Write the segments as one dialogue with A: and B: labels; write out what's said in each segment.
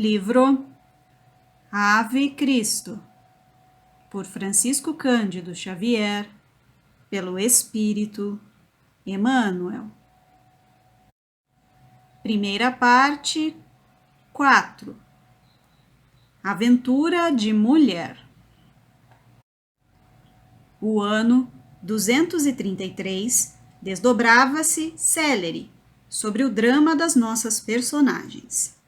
A: Livro Ave Cristo, por Francisco Cândido Xavier, pelo Espírito Emmanuel. Primeira parte, 4. Aventura de mulher. O ano 233 desdobrava-se célere sobre o drama das nossas personagens.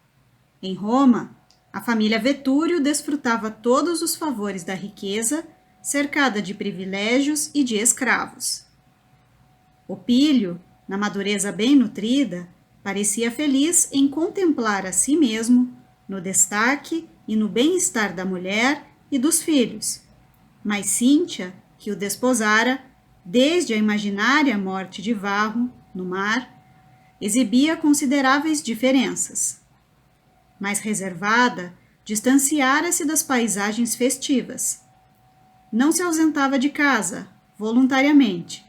A: Em Roma, a família Vetúrio desfrutava todos os favores da riqueza, cercada de privilégios e de escravos. Opílio, na madureza bem nutrida, parecia feliz em contemplar a si mesmo, no destaque e no bem-estar da mulher e dos filhos. Mas Cíntia, que o desposara, desde a imaginária morte de Varro, no mar, exibia consideráveis diferenças. Mais reservada, distanciara-se das paisagens festivas. Não se ausentava de casa, voluntariamente,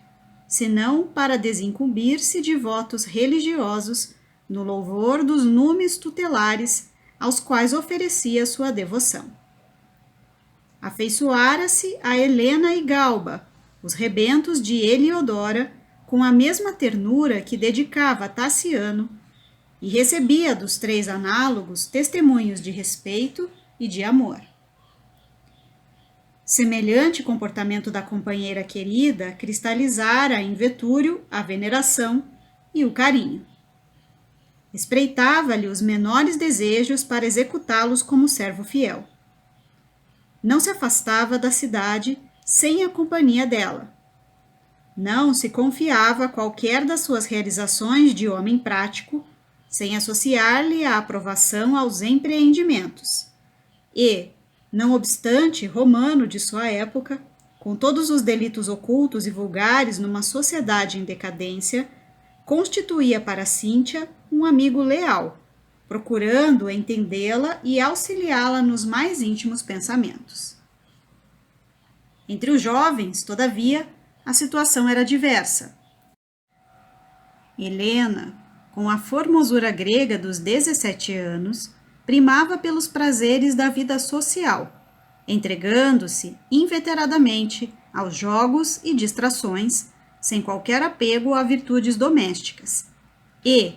A: senão para desincumbir-se de votos religiosos no louvor dos numes tutelares aos quais oferecia sua devoção. Afeiçoara-se a Helena e Galba, os rebentos de Heliodora, com a mesma ternura que dedicava a Taciano, e recebia dos três análogos testemunhos de respeito e de amor. Semelhante comportamento da companheira querida cristalizara em Vetúrio a veneração e o carinho. Espreitava-lhe os menores desejos para executá-los como servo fiel. Não se afastava da cidade sem a companhia dela. Não se confiava a qualquer das suas realizações de homem prático, sem associar-lhe a aprovação aos empreendimentos. E, não obstante romano de sua época, com todos os delitos ocultos e vulgares numa sociedade em decadência, constituía para Cíntia um amigo leal, procurando entendê-la e auxiliá-la nos mais íntimos pensamentos. Entre os jovens, todavia, a situação era diversa. Helena, com a formosura grega dos 17 anos, primava pelos prazeres da vida social, entregando-se inveteradamente aos jogos e distrações, sem qualquer apego a virtudes domésticas. E,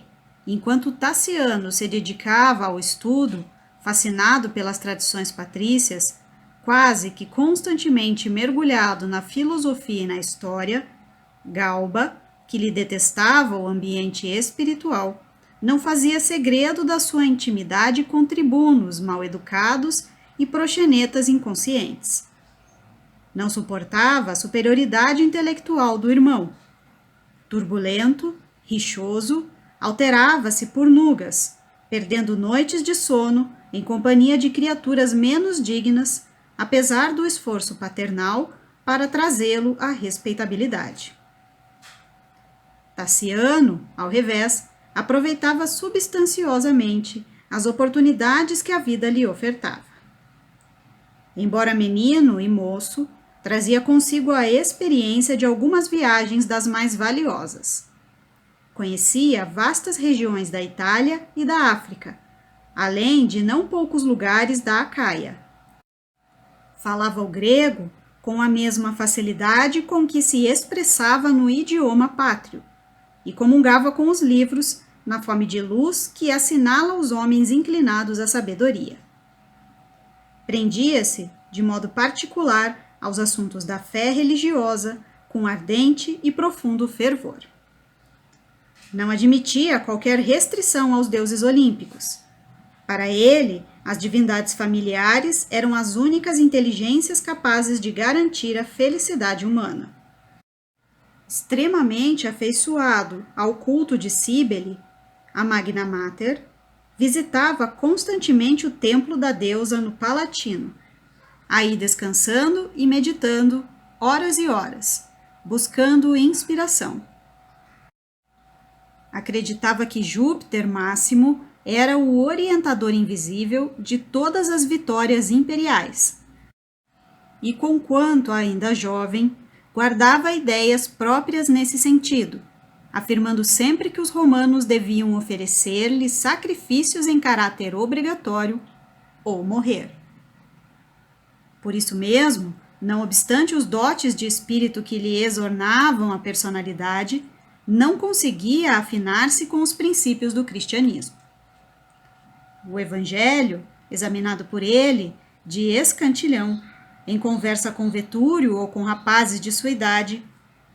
A: enquanto Taciano se dedicava ao estudo, fascinado pelas tradições patrícias, quase que constantemente mergulhado na filosofia e na história, Galba, que lhe detestava o ambiente espiritual, não fazia segredo da sua intimidade com tribunos mal-educados e proxenetas inconscientes. Não suportava a superioridade intelectual do irmão. Turbulento, rixoso, alterava-se por nugas, perdendo noites de sono em companhia de criaturas menos dignas, apesar do esforço paternal para trazê-lo à respeitabilidade. Taciano, ao revés, aproveitava substanciosamente as oportunidades que a vida lhe ofertava. Embora menino e moço, trazia consigo a experiência de algumas viagens das mais valiosas. Conhecia vastas regiões da Itália e da África, além de não poucos lugares da Acaia. Falava o grego com a mesma facilidade com que se expressava no idioma pátrio, e comungava com os livros na fome de luz que assinala os homens inclinados à sabedoria. Prendia-se, de modo particular, aos assuntos da fé religiosa, com ardente e profundo fervor. Não admitia qualquer restrição aos deuses olímpicos. Para ele, as divindades familiares eram as únicas inteligências capazes de garantir a felicidade humana. Extremamente afeiçoado ao culto de Cíbele, a Magna Mater, visitava constantemente o templo da deusa no Palatino, aí descansando e meditando horas e horas, buscando inspiração. Acreditava que Júpiter Máximo era o orientador invisível de todas as vitórias imperiais. E conquanto ainda jovem, guardava ideias próprias nesse sentido, afirmando sempre que os romanos deviam oferecer-lhe sacrifícios em caráter obrigatório ou morrer. Por isso mesmo, não obstante os dotes de espírito que lhe exornavam a personalidade, não conseguia afinar-se com os princípios do cristianismo. O Evangelho, examinado por ele, de escantilhão, em conversa com Vetúrio ou com rapazes de sua idade,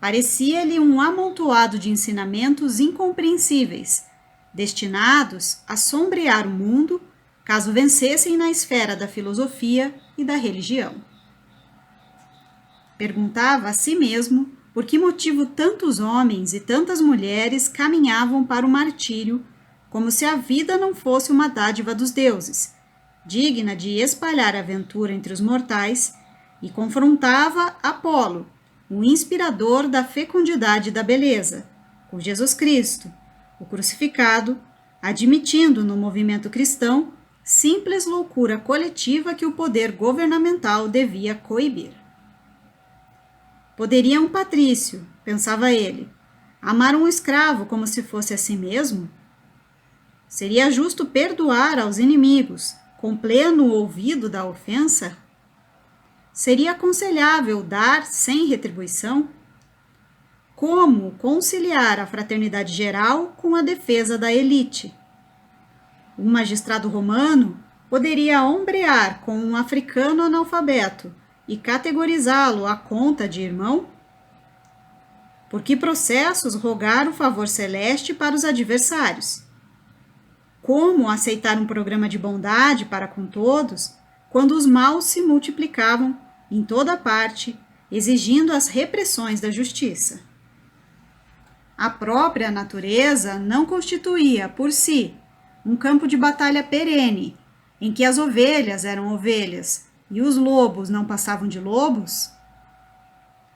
A: parecia-lhe um amontoado de ensinamentos incompreensíveis, destinados a sombrear o mundo, caso vencessem na esfera da filosofia e da religião. Perguntava a si mesmo por que motivo tantos homens e tantas mulheres caminhavam para o martírio, como se a vida não fosse uma dádiva dos deuses, digna de espalhar a aventura entre os mortais, e confrontava Apolo, o inspirador da fecundidade e da beleza, com Jesus Cristo, o crucificado, admitindo no movimento cristão simples loucura coletiva que o poder governamental devia coibir. Poderia um patrício, pensava ele, amar um escravo como se fosse a si mesmo? Seria justo perdoar aos inimigos, com pleno ouvido da ofensa? Seria aconselhável dar sem retribuição? Como conciliar a fraternidade geral com a defesa da elite? Um magistrado romano poderia ombrear com um africano analfabeto e categorizá-lo à conta de irmão? Por que processos rogar o favor celeste para os adversários? Como aceitar um programa de bondade para com todos, quando os maus se multiplicavam em toda parte, exigindo as repressões da justiça? A própria natureza não constituía, por si, um campo de batalha perene, em que as ovelhas eram ovelhas e os lobos não passavam de lobos?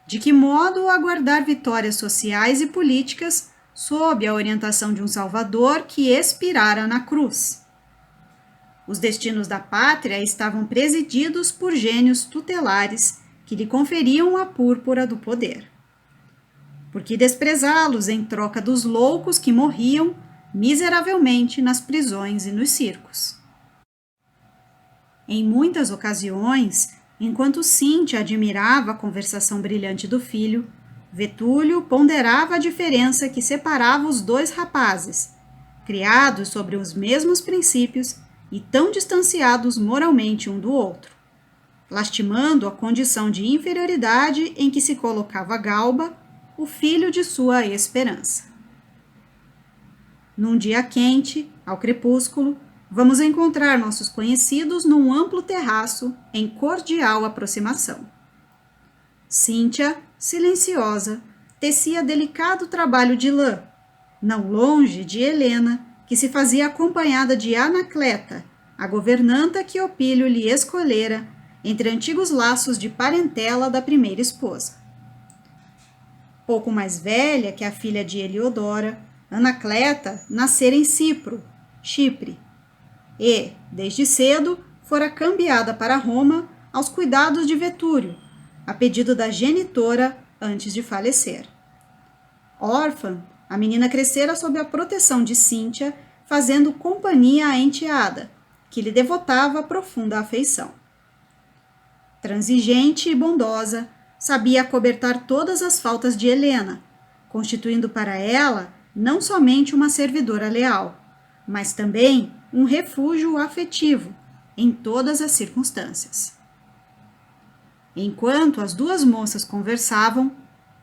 A: De que modo aguardar vitórias sociais e políticas sob a orientação de um Salvador que expirara na cruz? Os destinos da pátria estavam presididos por gênios tutelares que lhe conferiam a púrpura do poder. Por que desprezá-los em troca dos loucos que morriam miseravelmente nas prisões e nos circos? Em muitas ocasiões, enquanto Cíntia admirava a conversação brilhante do filho, Vetúlio ponderava a diferença que separava os dois rapazes, criados sobre os mesmos princípios e tão distanciados moralmente um do outro, lastimando a condição de inferioridade em que se colocava Galba, o filho de sua esperança. Num dia quente, ao crepúsculo, vamos encontrar nossos conhecidos num amplo terraço em cordial aproximação. Cíntia, silenciosa, tecia delicado trabalho de lã, não longe de Helena, que se fazia acompanhada de Anacleta, a governanta que Opílio lhe escolhera entre antigos laços de parentela da primeira esposa. Pouco mais velha que a filha de Heliodora, Anacleta nascera em Cipro, Chipre, e, desde cedo, fora cambiada para Roma aos cuidados de Vetúrio, a pedido da genitora antes de falecer. Órfã, a menina crescera sob a proteção de Cíntia, fazendo companhia à enteada, que lhe devotava profunda afeição. Transigente e bondosa, sabia acobertar todas as faltas de Helena, constituindo para ela não somente uma servidora leal, mas também um refúgio afetivo em todas as circunstâncias. Enquanto as duas moças conversavam,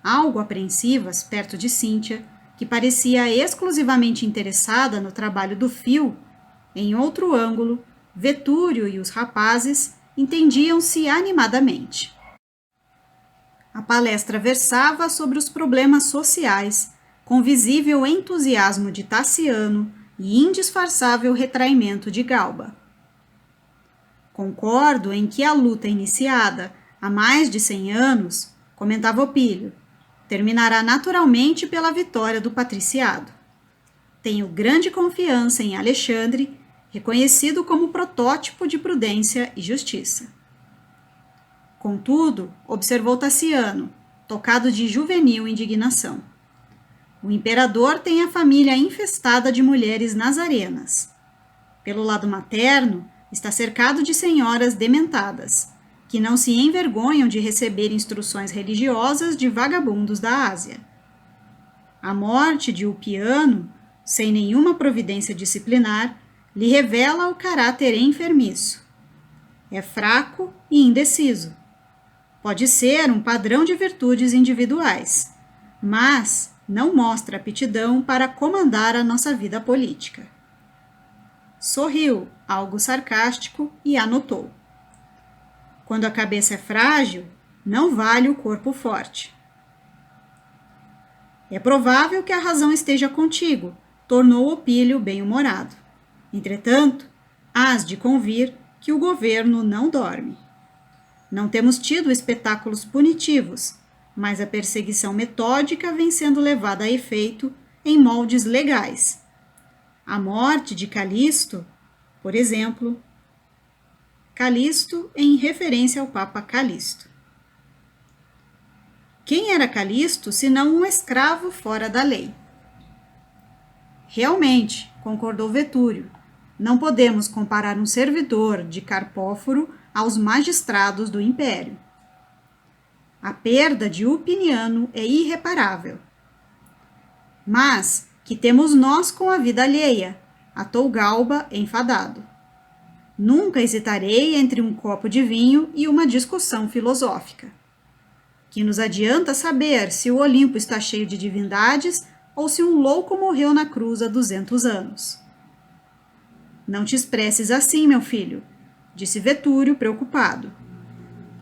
A: algo apreensivas perto de Cíntia, que parecia exclusivamente interessada no trabalho do fio, em outro ângulo, Vetúrio e os rapazes entendiam-se animadamente. A palestra versava sobre os problemas sociais, com visível entusiasmo de Taciano e indisfarçável retraimento de Galba. Concordo em que a luta iniciada há mais de 100 anos, comentava Opílio, terminará naturalmente pela vitória do patriciado. Tenho grande confiança em Alexandre, reconhecido como protótipo de prudência e justiça. Contudo, observou Taciano, tocado de juvenil indignação, O imperador tem a família infestada de mulheres nazarenas. Pelo lado materno, está cercado de senhoras dementadas, que não se envergonham de receber instruções religiosas de vagabundos da Ásia. A morte de Ulpiano, sem nenhuma providência disciplinar, lhe revela o caráter enfermiço. É fraco e indeciso. Pode ser um padrão de virtudes individuais, mas não mostra aptidão para comandar a nossa vida política. Sorriu, algo sarcástico, e anotou. Quando a cabeça é frágil, não vale o corpo forte. É provável que a razão esteja contigo, tornou Opílio bem-humorado. Entretanto, hás de convir que o governo não dorme. Não temos tido espetáculos punitivos, mas a perseguição metódica vem sendo levada a efeito em moldes legais. A morte de Calixto, por exemplo, Calixto em referência ao Papa Calixto. Quem era Calixto senão um escravo fora da lei? Realmente, concordou Vetúrio, não podemos comparar um servidor de Carpóforo aos magistrados do império. A perda de Ulpiniano é irreparável. Mas que temos nós com a vida alheia? Atou Galba enfadado. Nunca hesitarei entre um copo de vinho e uma discussão filosófica. Que nos adianta saber se o Olimpo está cheio de divindades ou se um louco morreu na cruz há 200 anos. Não te expresses assim, meu filho, disse Vetúrio, preocupado.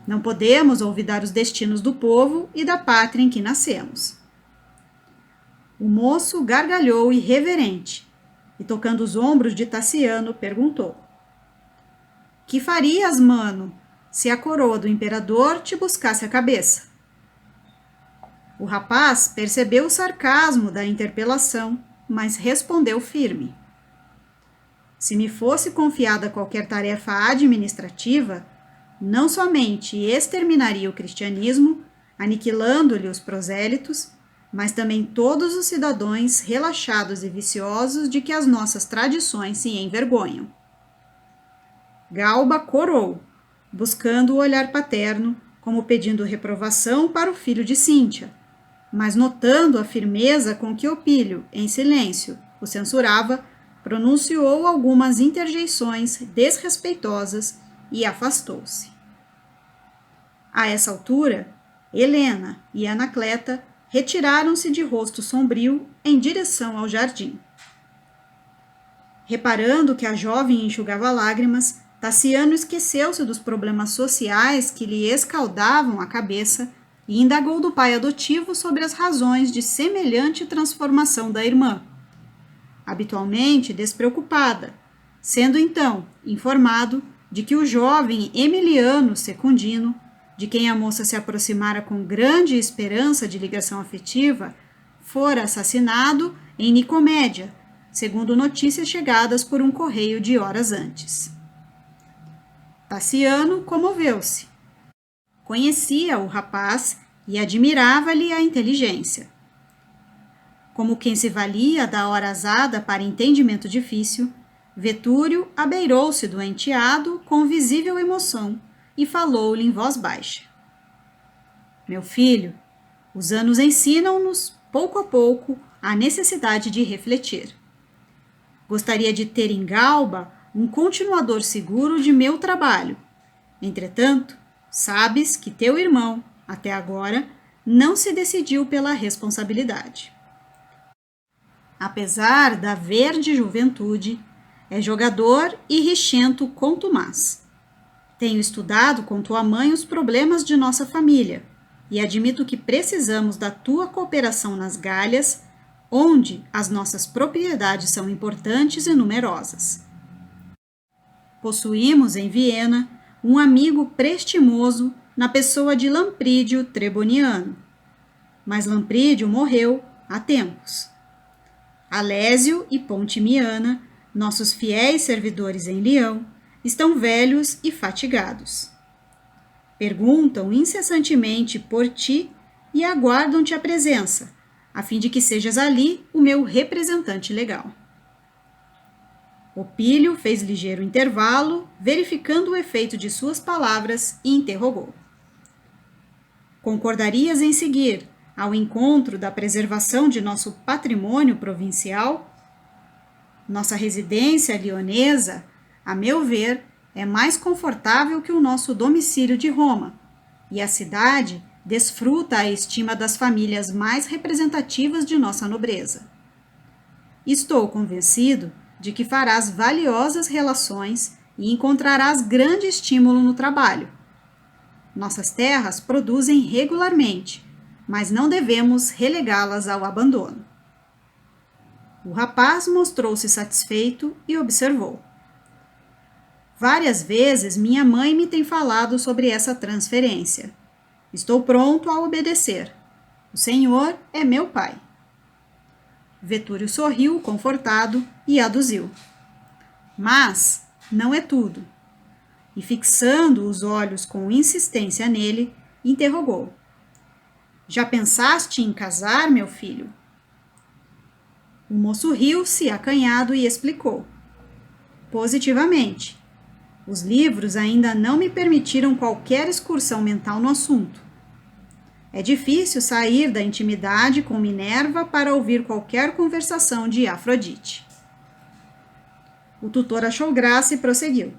A: Não podemos olvidar os destinos do povo e da pátria em que nascemos. O moço gargalhou irreverente e, tocando os ombros de Tassiano, perguntou: Que farias, mano, se a coroa do imperador te buscasse a cabeça? O rapaz percebeu o sarcasmo da interpelação, mas respondeu firme. Se me fosse confiada qualquer tarefa administrativa, não somente exterminaria o cristianismo, aniquilando-lhe os prosélitos, mas também todos os cidadãos relaxados e viciosos de que as nossas tradições se envergonham. Galba corou, buscando o olhar paterno, como pedindo reprovação para o filho de Cíntia, mas notando a firmeza com que Opílio, em silêncio, o censurava, pronunciou algumas interjeições desrespeitosas e afastou-se. A essa altura, Helena e Anacleta retiraram-se de rosto sombrio em direção ao jardim. Reparando que a jovem enxugava lágrimas, Tassiano esqueceu-se dos problemas sociais que lhe escaldavam a cabeça e indagou do pai adotivo sobre as razões de semelhante transformação da irmã, habitualmente despreocupada, sendo então informado de que o jovem Emiliano Secundino, de quem a moça se aproximara com grande esperança de ligação afetiva, fora assassinado em Nicomédia, segundo notícias chegadas por um correio de horas antes. Tassiano comoveu-se. Conhecia o rapaz e admirava-lhe a inteligência. Como quem se valia da hora azada para entendimento difícil, Vetúrio abeirou-se do enteado com visível emoção e falou-lhe em voz baixa. Meu filho, os anos ensinam-nos, pouco a pouco, a necessidade de refletir. Gostaria de ter em Galba um continuador seguro de meu trabalho. Entretanto, sabes que teu irmão, até agora, não se decidiu pela responsabilidade. Apesar da verde juventude, é jogador e richento contumaz. Tenho estudado com tua mãe os problemas de nossa família e admito que precisamos da tua cooperação nas Galhas, onde as nossas propriedades são importantes e numerosas. Possuímos em Viena um amigo prestimoso na pessoa de Lamprídio Treboniano, mas Lamprídio morreu há tempos. Alésio e Pontimiana, nossos fiéis servidores em Leão, estão velhos e fatigados. Perguntam incessantemente por ti e aguardam-te a presença, a fim de que sejas ali o meu representante legal. Opílio fez ligeiro intervalo, verificando o efeito de suas palavras, e interrogou: concordarias em seguir ao encontro da preservação de nosso patrimônio provincial? Nossa residência lionesa, a meu ver, é mais confortável que o nosso domicílio de Roma, e a cidade desfruta a estima das famílias mais representativas de nossa nobreza. Estou convencido de que farás valiosas relações e encontrarás grande estímulo no trabalho. Nossas terras produzem regularmente, mas não devemos relegá-las ao abandono. O rapaz mostrou-se satisfeito e observou: várias vezes minha mãe me tem falado sobre essa transferência. Estou pronto a obedecer. O senhor é meu pai. Vetúrio sorriu, confortado, e aduziu: mas não é tudo. E fixando os olhos com insistência nele, interrogou: já pensaste em casar, meu filho? O moço riu-se acanhado e explicou: positivamente. Os livros ainda não me permitiram qualquer excursão mental no assunto. É difícil sair da intimidade com Minerva para ouvir qualquer conversação de Afrodite. O tutor achou graça e prosseguiu: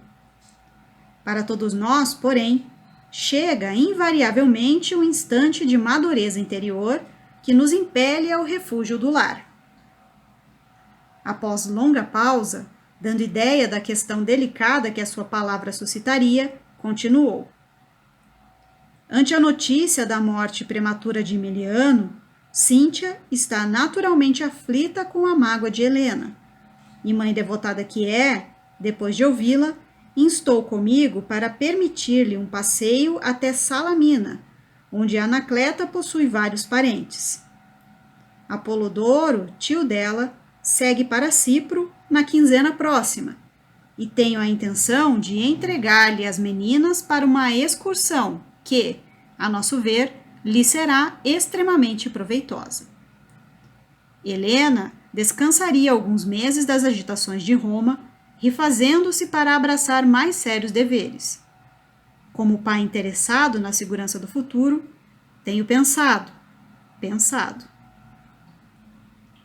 A: para todos nós, porém, chega invariavelmente o instante de madureza interior que nos impele ao refúgio do lar. Após longa pausa, dando ideia da questão delicada que a sua palavra suscitaria, continuou: ante a notícia da morte prematura de Emiliano, Cíntia está naturalmente aflita com a mágoa de Helena, e mãe devotada que é, depois de ouvi-la, instou comigo para permitir-lhe um passeio até Salamina, onde Anacleta possui vários parentes. Apolodoro, tio dela, segue para Cipro na quinzena próxima, e tenho a intenção de entregar-lhe as meninas para uma excursão que, a nosso ver, lhe será extremamente proveitosa. Helena descansaria alguns meses das agitações de Roma, refazendo-se para abraçar mais sérios deveres. Como pai interessado na segurança do futuro, tenho pensado.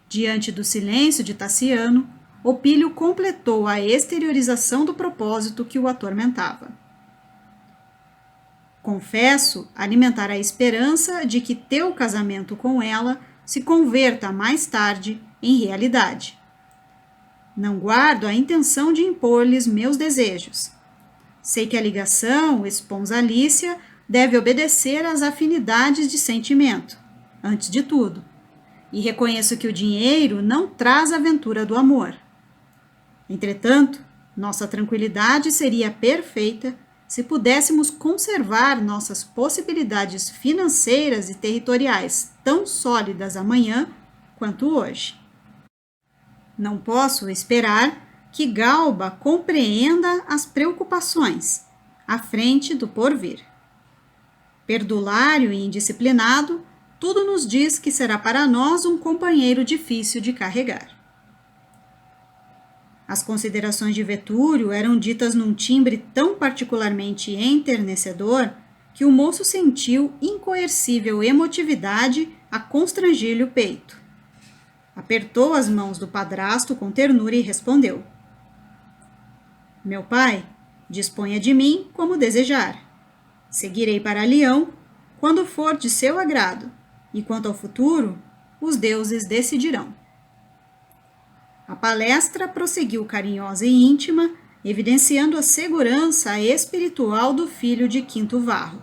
A: Diante do silêncio de Taciano, Opílio completou a exteriorização do propósito que o atormentava. Confesso alimentar a esperança de que teu casamento com ela se converta mais tarde em realidade. Não guardo a intenção de impor-lhes meus desejos. Sei que a ligação esponsalícia deve obedecer às afinidades de sentimento, antes de tudo, e reconheço que o dinheiro não traz a aventura do amor. Entretanto, nossa tranquilidade seria perfeita se pudéssemos conservar nossas possibilidades financeiras e territoriais tão sólidas amanhã quanto hoje. Não posso esperar que Galba compreenda as preocupações à frente do porvir. Perdulário e indisciplinado, tudo nos diz que será para nós um companheiro difícil de carregar. As considerações de Vetúrio eram ditas num timbre tão particularmente enternecedor que o moço sentiu incoercível emotividade a constranger-lhe o peito. Apertou as mãos do padrasto com ternura e respondeu: meu pai, disponha de mim como desejar. Seguirei para Leão quando for de seu agrado, e quanto ao futuro, os deuses decidirão. A palestra prosseguiu carinhosa e íntima, evidenciando a segurança espiritual do filho de Quinto Varro.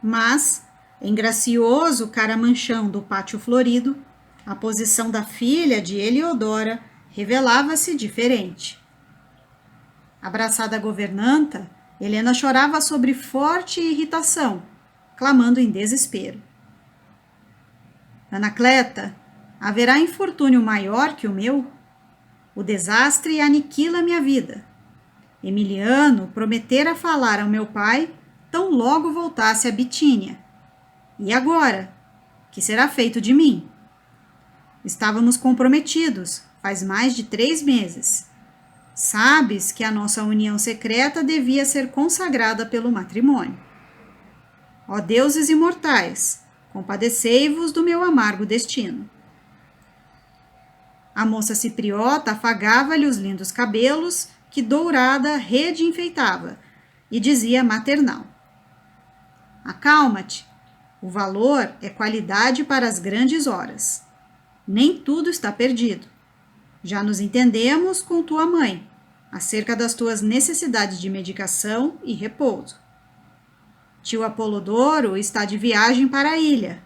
A: Mas, em gracioso caramanchão do pátio florido, a posição da filha de Heliodora revelava-se diferente. Abraçada à governanta, Helena chorava sobre forte irritação, clamando em desespero: Anacleta, haverá infortúnio maior que o meu? O desastre aniquila minha vida. Emiliano prometera falar ao meu pai tão logo voltasse a Bitínia. E agora? Que será feito de mim? Estávamos comprometidos, faz mais de 3 meses. Sabes que a nossa união secreta devia ser consagrada pelo matrimônio. Ó deuses imortais, compadecei-vos do meu amargo destino. A moça cipriota afagava-lhe os lindos cabelos que dourada rede enfeitava e dizia maternal: acalma-te, o valor é qualidade para as grandes horas. Nem tudo está perdido. Já nos entendemos com tua mãe acerca das tuas necessidades de medicação e repouso. Tio Apolodoro está de viagem para a ilha.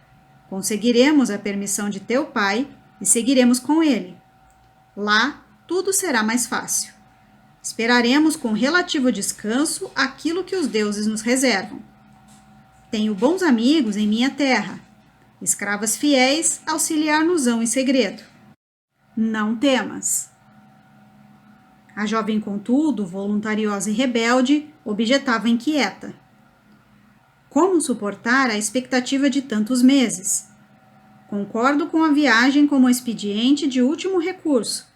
A: Conseguiremos a permissão de teu pai e seguiremos com ele. Lá, tudo será mais fácil. Esperaremos com relativo descanso aquilo que os deuses nos reservam. Tenho bons amigos em minha terra, escravas fiéis auxiliar-nos-ão em segredo. Não temas. A jovem, contudo, voluntariosa e rebelde, objetava inquieta. Como suportar a expectativa de tantos meses? Concordo com a viagem como expediente de último recurso.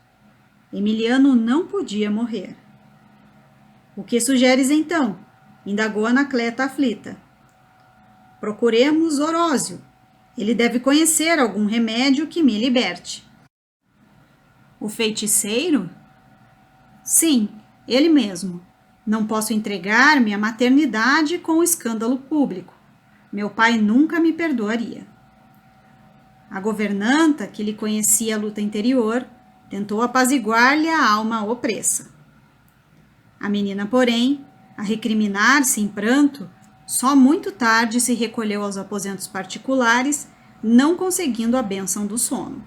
A: Emiliano não podia morrer. O que sugeres então? Indagou Anacleta aflita. Procuremos Orósio. Ele deve conhecer algum remédio que me liberte. O feiticeiro? Sim, ele mesmo. Não posso entregar-me à maternidade com o escândalo público. Meu pai nunca me perdoaria. A governanta, que lhe conhecia a luta interior, tentou apaziguar-lhe a alma opressa. A menina, porém, a recriminar-se em pranto, só muito tarde se recolheu aos aposentos particulares, não conseguindo a bênção do sono.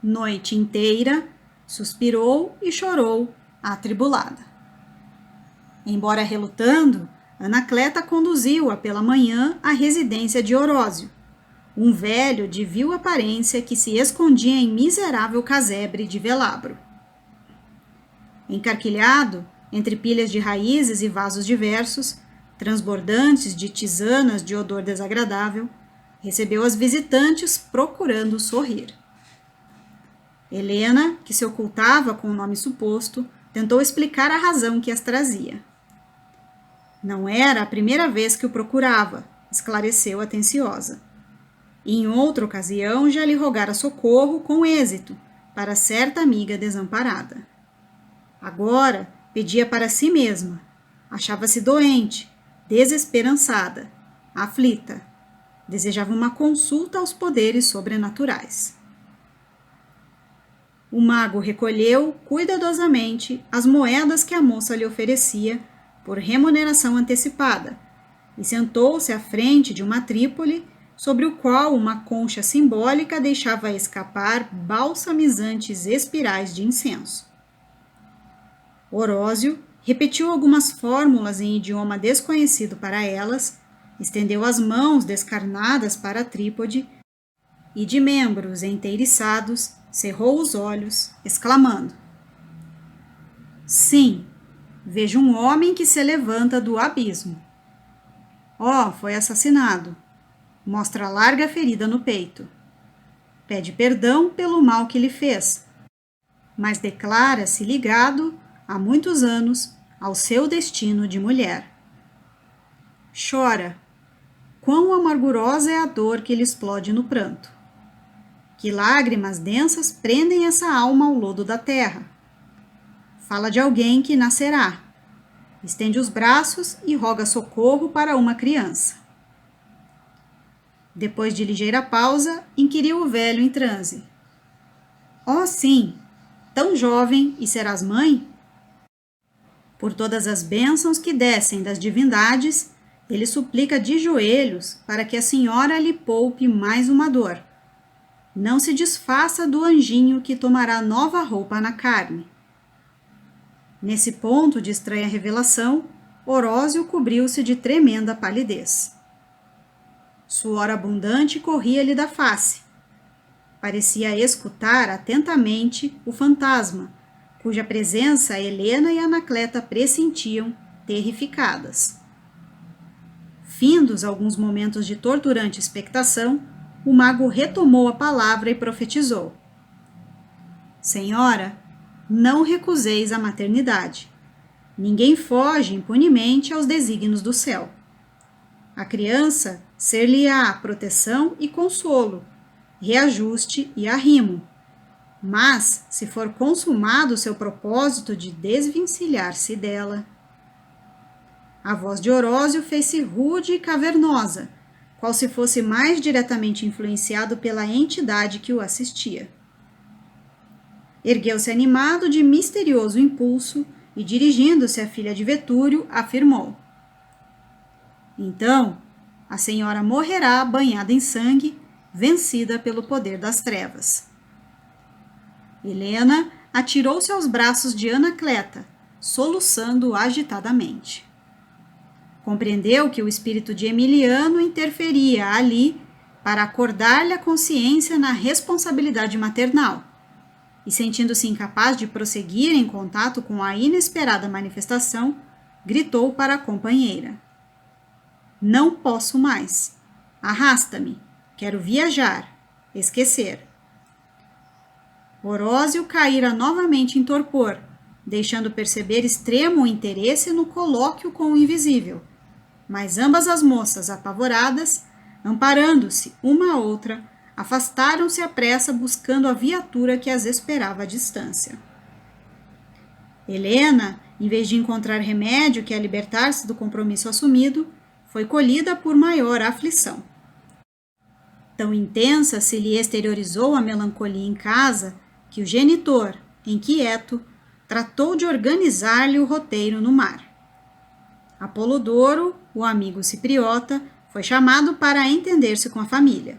A: Noite inteira, suspirou e chorou, atribulada. Embora relutando, Anacleta conduziu-a pela manhã à residência de Orósio, um velho de vil aparência que se escondia em miserável casebre de velabro. Encarquilhado, entre pilhas de raízes e vasos diversos, transbordantes de tisanas de odor desagradável, recebeu as visitantes procurando sorrir. Helena, que se ocultava com o nome suposto, tentou explicar a razão que as trazia. Não era a primeira vez que o procurava, esclareceu atenciosa. Em outra ocasião já lhe rogara socorro com êxito para certa amiga desamparada. Agora pedia para si mesma. Achava-se doente, desesperançada, aflita. Desejava uma consulta aos poderes sobrenaturais. O mago recolheu cuidadosamente as moedas que a moça lhe oferecia por remuneração antecipada e sentou-se à frente de uma trípode sobre o qual uma concha simbólica deixava escapar balsamizantes espirais de incenso. Orósio repetiu algumas fórmulas em idioma desconhecido para elas, estendeu as mãos descarnadas para a trípode e, de membros enteiriçados, cerrou os olhos, exclamando: sim, vejo um homem que se levanta do abismo. Foi assassinado. Mostra larga ferida no peito. Pede perdão pelo mal que lhe fez, mas declara-se ligado, há muitos anos, ao seu destino de mulher. Chora. Quão amargurosa é a dor que lhe explode no pranto. Que lágrimas densas prendem essa alma ao lodo da terra. Fala de alguém que nascerá. Estende os braços e roga socorro para uma criança. Depois de ligeira pausa, inquiriu o velho em transe. Sim, tão jovem e serás mãe? Por todas as bênçãos que descem das divindades, ele suplica de joelhos para que a senhora lhe poupe mais uma dor. Não se desfaça do anjinho que tomará nova roupa na carne. Nesse ponto de estranha revelação, Orósio cobriu-se de tremenda palidez. Suor abundante corria-lhe da face. Parecia escutar atentamente o fantasma, cuja presença Helena e Anacleta pressentiam, terrificadas. Findos alguns momentos de torturante expectação, o mago retomou a palavra e profetizou: Senhora, não recuseis a maternidade. Ninguém foge impunemente aos desígnios do céu. A criança ser-lhe-á proteção e consolo, reajuste e arrimo. Mas, se for consumado o seu propósito de desvencilhar-se dela... A voz de Orósio fez-se rude e cavernosa, qual se fosse mais diretamente influenciado pela entidade que o assistia. Ergueu-se animado de misterioso impulso e, dirigindo-se à filha de Vetúrio, afirmou: Então, a senhora morrerá banhada em sangue, vencida pelo poder das trevas. Helena atirou-se aos braços de Anacleta, soluçando agitadamente. Compreendeu que o espírito de Emiliano interferia ali para acordar-lhe a consciência na responsabilidade maternal, e, sentindo-se incapaz de prosseguir em contato com a inesperada manifestação, gritou para a companheira: Não posso mais. Arrasta-me. Quero viajar. Esquecer. Orósio caíra novamente em torpor, deixando perceber extremo interesse no colóquio com o invisível. Mas ambas as moças, apavoradas, amparando-se uma à outra, afastaram-se à pressa buscando a viatura que as esperava à distância. Helena, em vez de encontrar remédio que a libertar-se do compromisso assumido, foi colhida por maior aflição. Tão intensa se lhe exteriorizou a melancolia em casa, que o genitor, inquieto, tratou de organizar-lhe o roteiro no mar. Apolodoro, o amigo cipriota, foi chamado para entender-se com a família.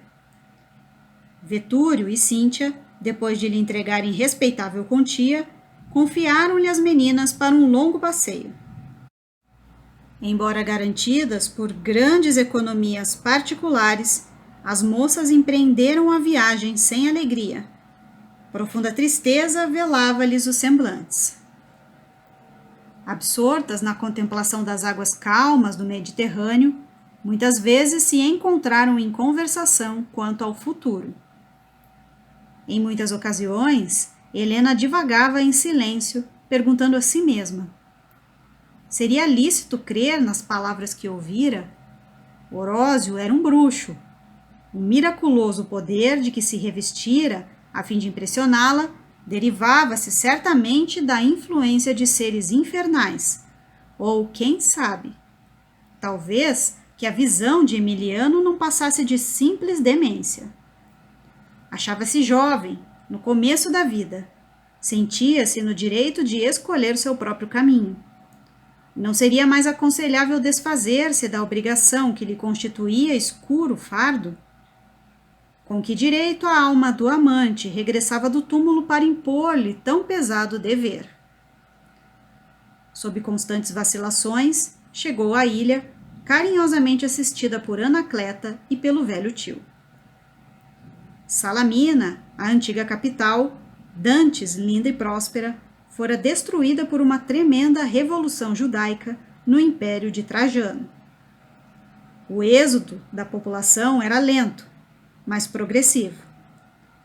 A: Vetúrio e Cíntia, depois de lhe entregarem respeitável quantia, confiaram-lhe as meninas para um longo passeio. Embora garantidas por grandes economias particulares, as moças empreenderam a viagem sem alegria. Profunda tristeza velava-lhes os semblantes. Absortas na contemplação das águas calmas do Mediterrâneo, muitas vezes se encontraram em conversação quanto ao futuro. Em muitas ocasiões, Helena divagava em silêncio, perguntando a si mesma: seria lícito crer nas palavras que ouvira? Orósio era um bruxo. O miraculoso poder de que se revestira, a fim de impressioná-la, derivava-se certamente da influência de seres infernais, ou, quem sabe, talvez que a visão de Emiliano não passasse de simples demência. Achava-se jovem, no começo da vida, sentia-se no direito de escolher seu próprio caminho. Não seria mais aconselhável desfazer-se da obrigação que lhe constituía escuro fardo? Com que direito a alma do amante regressava do túmulo para impor-lhe tão pesado dever? Sob constantes vacilações, chegou à ilha, carinhosamente assistida por Anacleta e pelo velho tio. Salamina, a antiga capital, dantes linda e próspera, fora destruída por uma tremenda revolução judaica no Império de Trajano. O êxodo da população era lento, mas progressivo.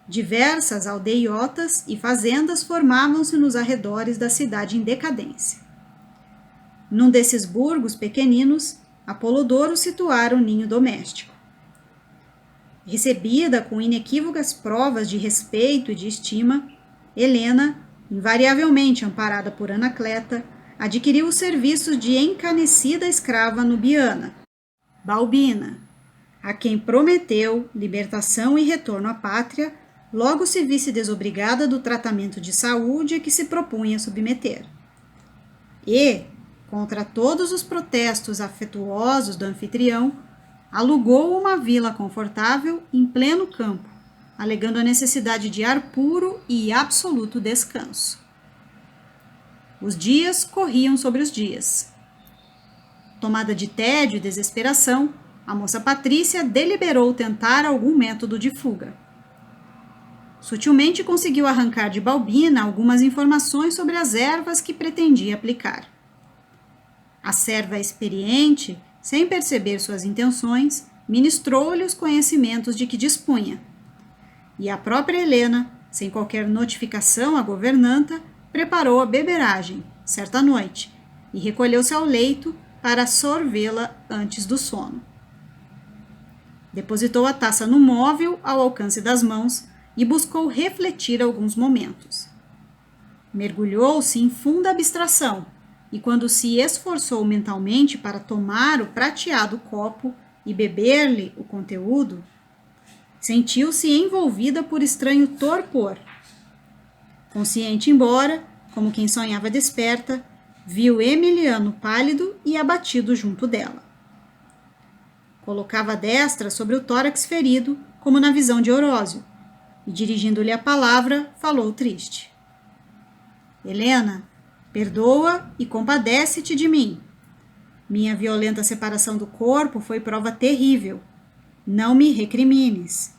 A: Diversas aldeiotas e fazendas formavam-se nos arredores da cidade em decadência. Num desses burgos pequeninos, Apolodoro situara o ninho doméstico. Recebida com inequívocas provas de respeito e de estima, Helena, invariavelmente amparada por Anacleta, adquiriu os serviços de encanecida escrava nubiana, Balbina, a quem prometeu libertação e retorno à pátria, logo se visse desobrigada do tratamento de saúde a que se propunha submeter. E, contra todos os protestos afetuosos do anfitrião, alugou uma vila confortável em pleno campo, alegando a necessidade de ar puro e absoluto descanso. Os dias corriam sobre os dias. Tomada de tédio e desesperação, a moça Patrícia deliberou tentar algum método de fuga. Sutilmente conseguiu arrancar de Balbina algumas informações sobre as ervas que pretendia aplicar. A serva experiente, sem perceber suas intenções, ministrou-lhe os conhecimentos de que dispunha. E a própria Helena, sem qualquer notificação à governanta, preparou a beberagem, certa noite, e recolheu-se ao leito para sorvê-la antes do sono. Depositou a taça no móvel ao alcance das mãos e buscou refletir alguns momentos. Mergulhou-se em funda abstração e, quando se esforçou mentalmente para tomar o prateado copo e beber-lhe o conteúdo, sentiu-se envolvida por estranho torpor. Consciente embora, como quem sonhava desperta, viu Emiliano pálido e abatido junto dela. Colocava a destra sobre o tórax ferido, como na visão de Orósio, e, dirigindo-lhe a palavra, falou triste. Helena, perdoa e compadece-te de mim. Minha violenta separação do corpo foi prova terrível. Não me recrimines.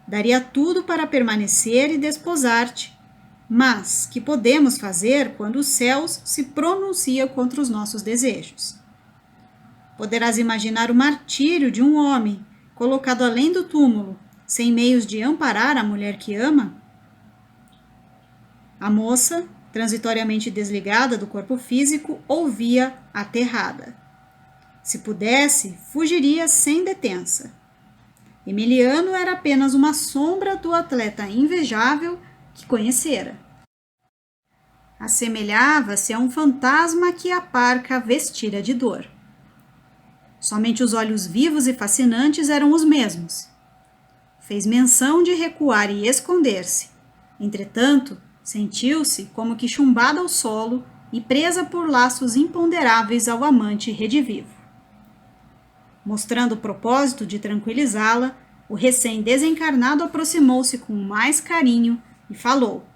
A: Daria tudo para permanecer e desposar-te. Mas que podemos fazer quando os céus se pronunciam contra os nossos desejos? Poderás imaginar o martírio de um homem colocado além do túmulo, sem meios de amparar a mulher que ama? A moça, transitoriamente desligada do corpo físico, ouvia aterrada. Se pudesse, fugiria sem detença. Emiliano era apenas uma sombra do atleta invejável que conhecera. Assemelhava-se a um fantasma que a parca vestira de dor. Somente os olhos vivos e fascinantes eram os mesmos. Fez menção de recuar e esconder-se. Entretanto, sentiu-se como que chumbada ao solo e presa por laços imponderáveis ao amante redivivo. Mostrando o propósito de tranquilizá-la, o recém-desencarnado aproximou-se com mais carinho e falou: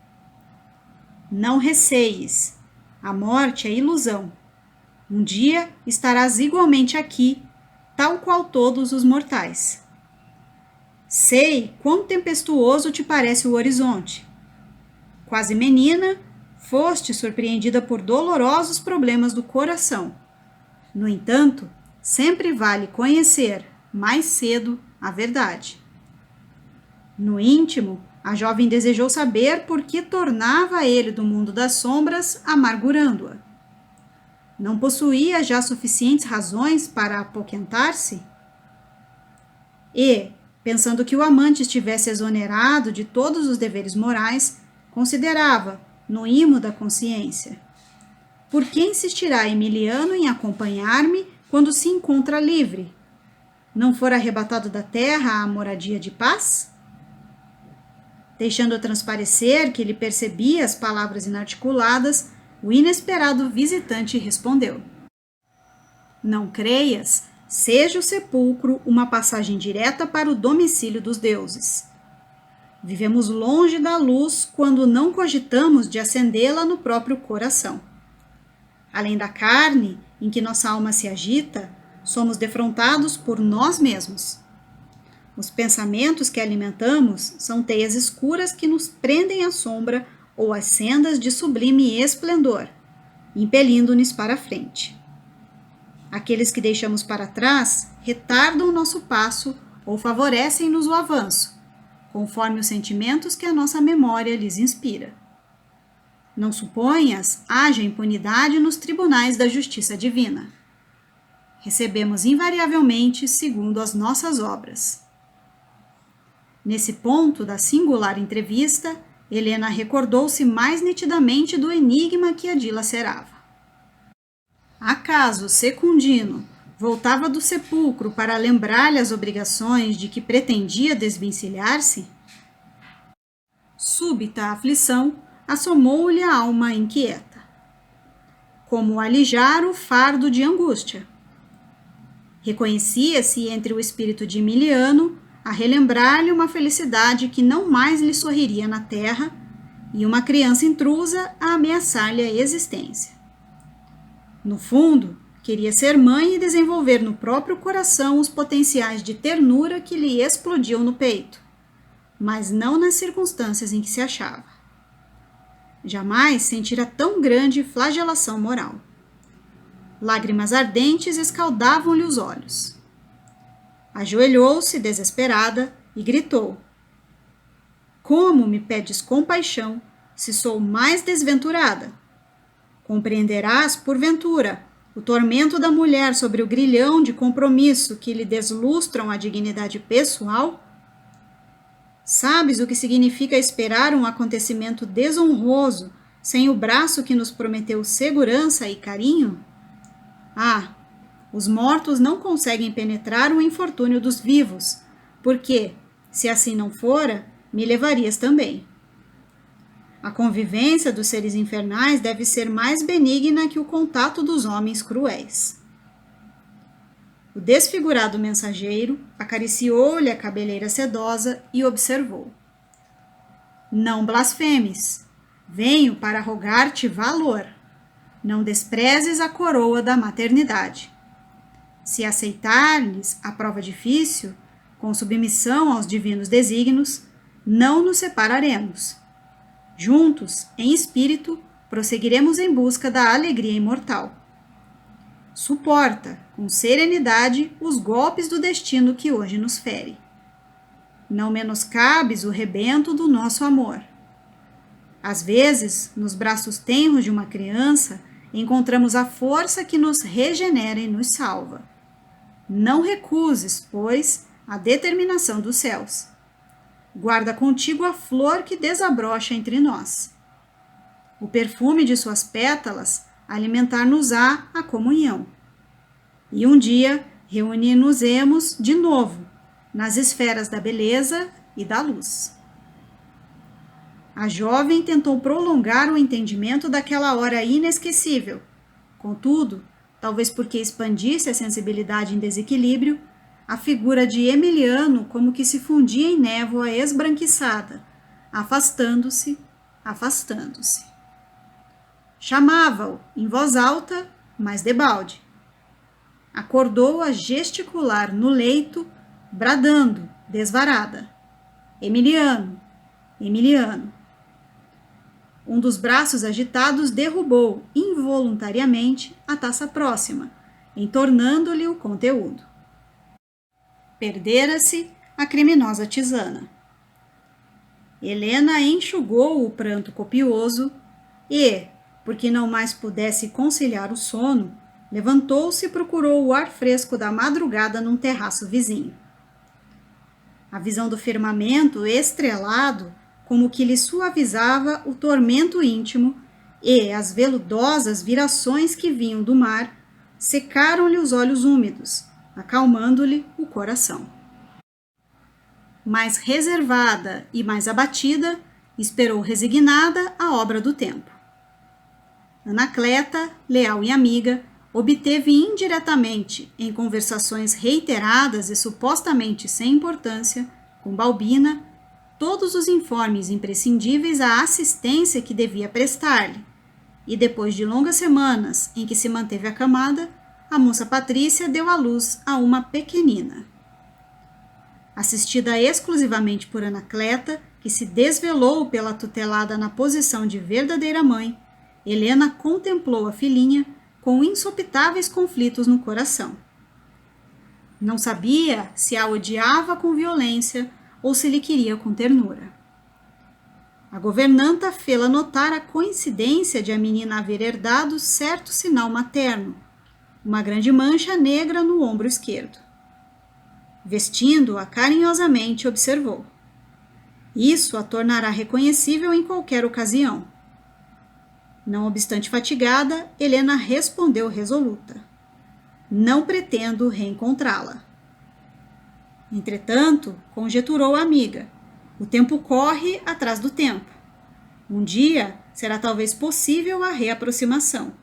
A: Não receies, a morte é ilusão. Um dia estarás igualmente aqui, tal qual todos os mortais. Sei quão tempestuoso te parece o horizonte. Quase menina, foste surpreendida por dolorosos problemas do coração. No entanto, sempre vale conhecer, mais cedo, a verdade. No íntimo, a jovem desejou saber por que tornava ele do mundo das sombras, amargurando-a. Não possuía já suficientes razões para apoquentar-se? E, pensando que o amante estivesse exonerado de todos os deveres morais, considerava, no imo da consciência: por que insistirá Emiliano em acompanhar-me quando se encontra livre? Não for arrebatado da terra à moradia de paz? Deixando transparecer que ele percebia as palavras inarticuladas, o inesperado visitante respondeu: Não creias, seja o sepulcro uma passagem direta para o domicílio dos deuses. Vivemos longe da luz quando não cogitamos de acendê-la no próprio coração. Além da carne, em que nossa alma se agita, somos defrontados por nós mesmos. Os pensamentos que alimentamos são teias escuras que nos prendem à sombra ou às sendas de sublime esplendor, impelindo-nos para a frente. Aqueles que deixamos para trás retardam o nosso passo ou favorecem-nos o avanço, conforme os sentimentos que a nossa memória lhes inspira. Não suponhas haja impunidade nos tribunais da justiça divina. Recebemos invariavelmente segundo as nossas obras. Nesse ponto da singular entrevista, Helena recordou-se mais nitidamente do enigma que a dilacerava. Acaso Secundino voltava do sepulcro para lembrar-lhe as obrigações de que pretendia desvencilhar-se? Súbita aflição assomou-lhe a alma inquieta. Como alijar o fardo de angústia? Reconhecia-se entre o espírito de Emiliano a relembrar-lhe uma felicidade que não mais lhe sorriria na terra e uma criança intrusa a ameaçar-lhe a existência. No fundo, queria ser mãe e desenvolver no próprio coração os potenciais de ternura que lhe explodiam no peito, mas não nas circunstâncias em que se achava. Jamais sentira tão grande flagelação moral. Lágrimas ardentes escaldavam-lhe os olhos. Ajoelhou-se desesperada e gritou: Como me pedes compaixão, se sou mais desventurada? Compreenderás, porventura, o tormento da mulher sobre o grilhão de compromisso que lhe deslustram a dignidade pessoal? Sabes o que significa esperar um acontecimento desonroso sem o braço que nos prometeu segurança e carinho? Ah, os mortos não conseguem penetrar o infortúnio dos vivos, porque, se assim não fora, me levarias também. A convivência dos seres infernais deve ser mais benigna que o contato dos homens cruéis. O desfigurado mensageiro acariciou-lhe a cabeleira sedosa e observou: Não blasfemes, venho para rogar-te valor. Não desprezes a coroa da maternidade. Se aceitar-lhes a prova difícil, com submissão aos divinos desígnios, não nos separaremos. Juntos, em espírito, prosseguiremos em busca da alegria imortal. Suporta, com serenidade, os golpes do destino que hoje nos fere. Não menoscabes o rebento do nosso amor. Às vezes, nos braços tenros de uma criança, encontramos a força que nos regenera e nos salva. Não recuses, pois, a determinação dos céus. Guarda contigo a flor que desabrocha entre nós. O perfume de suas pétalas alimentar-nos-á a comunhão. E um dia reunir-nos-emos de novo nas esferas da beleza e da luz. A jovem tentou prolongar o entendimento daquela hora inesquecível. Contudo, talvez porque expandisse a sensibilidade em desequilíbrio, a figura de Emiliano como que se fundia em névoa esbranquiçada, afastando-se, afastando-se. Chamava-o em voz alta, mas debalde. Acordou a gesticular no leito, bradando, desvarada: Emiliano, Emiliano. Um dos braços agitados derrubou, involuntariamente, a taça próxima, entornando-lhe o conteúdo. Perdera-se a criminosa tisana. Helena enxugou o pranto copioso e, porque não mais pudesse conciliar o sono, levantou-se e procurou o ar fresco da madrugada num terraço vizinho. A visão do firmamento estrelado como que lhe suavizava o tormento íntimo e as veludosas virações que vinham do mar secaram-lhe os olhos úmidos, acalmando-lhe o coração. Mais reservada e mais abatida, esperou resignada a obra do tempo. Anacleta, leal e amiga, obteve indiretamente, em conversações reiteradas e supostamente sem importância, com Balbina, todos os informes imprescindíveis à assistência que devia prestar-lhe, e depois de longas semanas em que se manteve acamada, a moça Patrícia deu à luz a uma pequenina. Assistida exclusivamente por Anacleta, que se desvelou pela tutelada na posição de verdadeira mãe, Helena contemplou a filhinha com insopitáveis conflitos no coração. Não sabia se a odiava com violência ou se lhe queria com ternura. A governanta fê-la notar a coincidência de a menina haver herdado certo sinal materno, uma grande mancha negra no ombro esquerdo. Vestindo-a carinhosamente, observou: Isso a tornará reconhecível em qualquer ocasião. Não obstante fatigada, Helena respondeu resoluta: Não pretendo reencontrá-la. Entretanto, conjeturou a amiga, o tempo corre atrás do tempo. Um dia será talvez possível a reaproximação.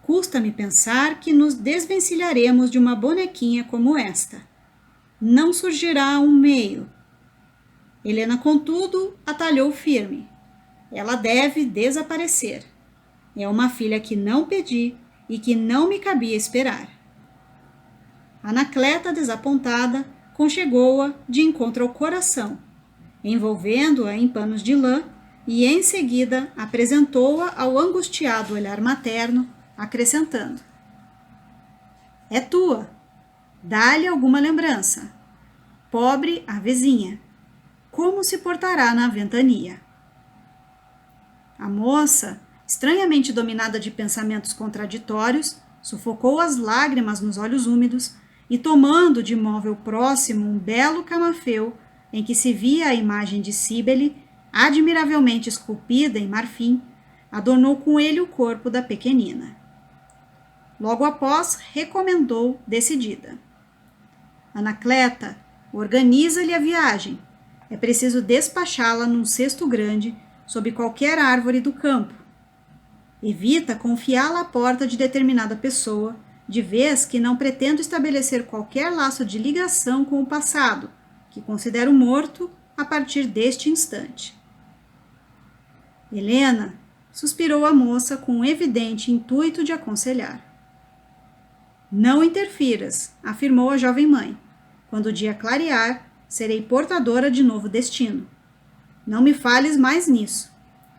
A: Custa-me pensar que nos desvencilharemos de uma bonequinha como esta. Não surgirá um meio. Helena, contudo, atalhou firme. Ela deve desaparecer. É uma filha que não pedi e que não me cabia esperar. Anacleta, desapontada, conchegou-a de encontro ao coração, envolvendo-a em panos de lã e, em seguida, apresentou-a ao angustiado olhar materno, acrescentando: É tua. Dá-lhe alguma lembrança. Pobre a vizinha, como se portará na ventania? A moça, estranhamente dominada de pensamentos contraditórios, sufocou as lágrimas nos olhos úmidos e, tomando de móvel próximo um belo camafeu em que se via a imagem de Cíbele, admiravelmente esculpida em marfim, adornou com ele o corpo da pequenina. Logo após, recomendou decidida: Anacleta, organiza-lhe a viagem. É preciso despachá-la num cesto grande, sob qualquer árvore do campo. Evita confiá-la à porta de determinada pessoa, de vez que não pretendo estabelecer qualquer laço de ligação com o passado, que considero morto a partir deste instante. Helena, suspirou a moça com um evidente intuito de aconselhar. Não interfiras, afirmou a jovem mãe. Quando o dia clarear, serei portadora de novo destino. Não me fales mais nisso.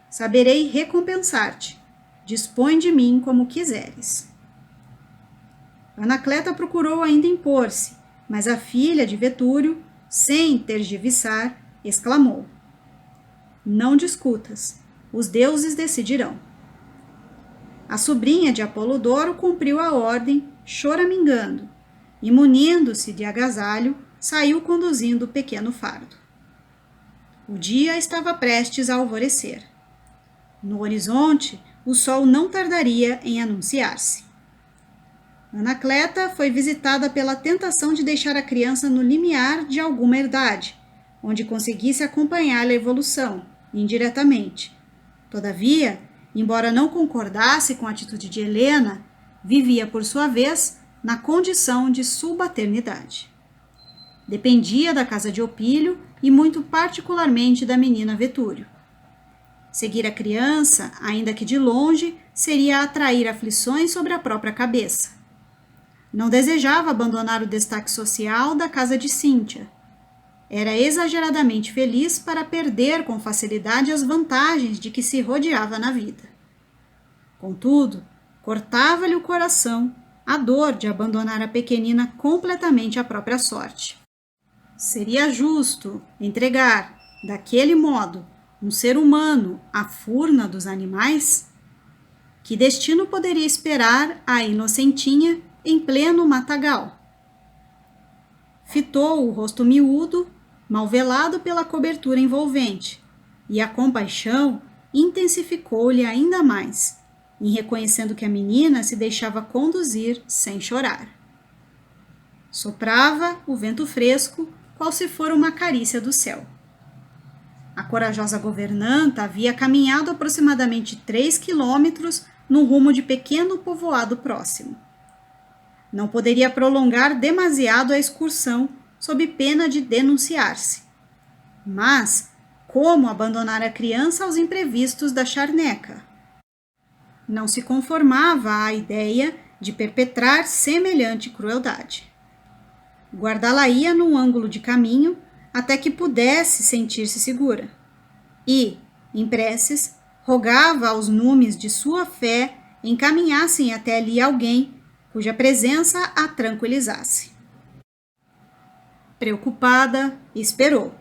A: Saberei recompensar-te. Dispõe de mim como quiseres. Anacleta procurou ainda impor-se, mas a filha de Vetúrio, sem tergiversar, exclamou: Não discutas, os deuses decidirão. A sobrinha de Apolodoro cumpriu a ordem, choramingando, e, munindo-se de agasalho, saiu conduzindo o pequeno fardo. O dia estava prestes a alvorecer. No horizonte, o sol não tardaria em anunciar-se. Anacleta foi visitada pela tentação de deixar a criança no limiar de alguma herdade, onde conseguisse acompanhar a evolução, indiretamente. Todavia, embora não concordasse com a atitude de Helena, vivia, por sua vez, na condição de subalternidade. Dependia da casa de Opílio e muito particularmente da menina Vetúrio. Seguir a criança, ainda que de longe, seria atrair aflições sobre a própria cabeça. Não desejava abandonar o destaque social da casa de Cíntia. Era exageradamente feliz para perder com facilidade as vantagens de que se rodeava na vida. Contudo, cortava-lhe o coração a dor de abandonar a pequenina completamente à própria sorte. Seria justo entregar, daquele modo, um ser humano à furna dos animais? Que destino poderia esperar a inocentinha em pleno matagal? Fitou o rosto miúdo, mal velado pela cobertura envolvente, e a compaixão intensificou-lhe ainda mais, em reconhecendo que a menina se deixava conduzir sem chorar. Soprava o vento fresco, qual se fora uma carícia do céu. A corajosa governanta havia caminhado aproximadamente 3 quilômetros no rumo de pequeno povoado próximo. Não poderia prolongar demasiado a excursão, sob pena de denunciar-se. Mas como abandonar a criança aos imprevistos da charneca? Não se conformava à ideia de perpetrar semelhante crueldade. Guardá-la-ia num ângulo de caminho até que pudesse sentir-se segura. E, em preces, rogava aos numes de sua fé encaminhassem até ali alguém cuja presença a tranquilizasse. Preocupada, esperou.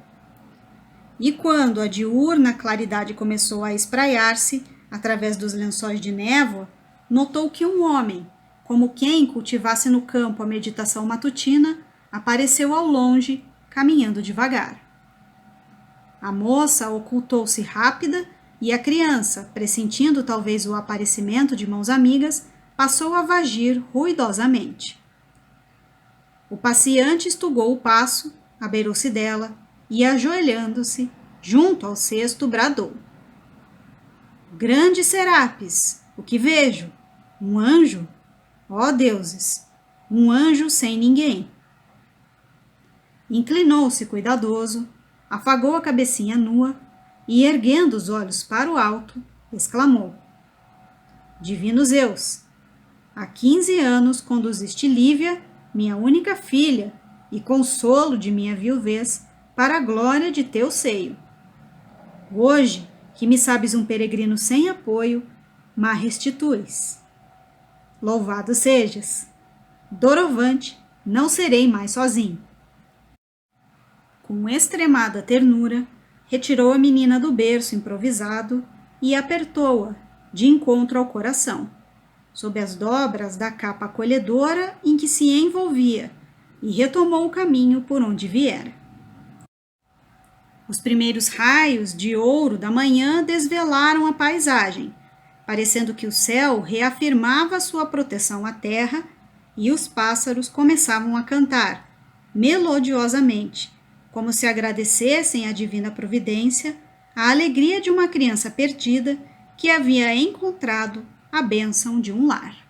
A: E quando a diurna claridade começou a espraiar-se através dos lençóis de névoa, notou que um homem, como quem cultivasse no campo a meditação matutina, apareceu ao longe, caminhando devagar. A moça ocultou-se rápida e a criança, pressentindo talvez o aparecimento de mãos amigas, passou a vagir ruidosamente. O passeante estugou o passo, abeirou-se dela e, ajoelhando-se, junto ao cesto, bradou: Grande Serapis, o que vejo? Um anjo? Ó deuses, um anjo sem ninguém. Inclinou-se cuidadoso, afagou a cabecinha nua e, erguendo os olhos para o alto, exclamou: Divino Zeus, há 15 anos conduziste Lívia, minha única filha, e consolo de minha viuvez, para a glória de teu seio. Hoje, que me sabes um peregrino sem apoio, ma restituis. Louvado sejas. Doravante, não serei mais sozinho. Com extremada ternura, retirou a menina do berço improvisado e apertou-a de encontro ao coração, sob as dobras da capa acolhedora em que se envolvia, e retomou o caminho por onde viera. Os primeiros raios de ouro da manhã desvelaram a paisagem, parecendo que o céu reafirmava sua proteção à terra e os pássaros começavam a cantar, melodiosamente, como se agradecessem à divina providência a alegria de uma criança perdida que havia encontrado a bênção de um lar.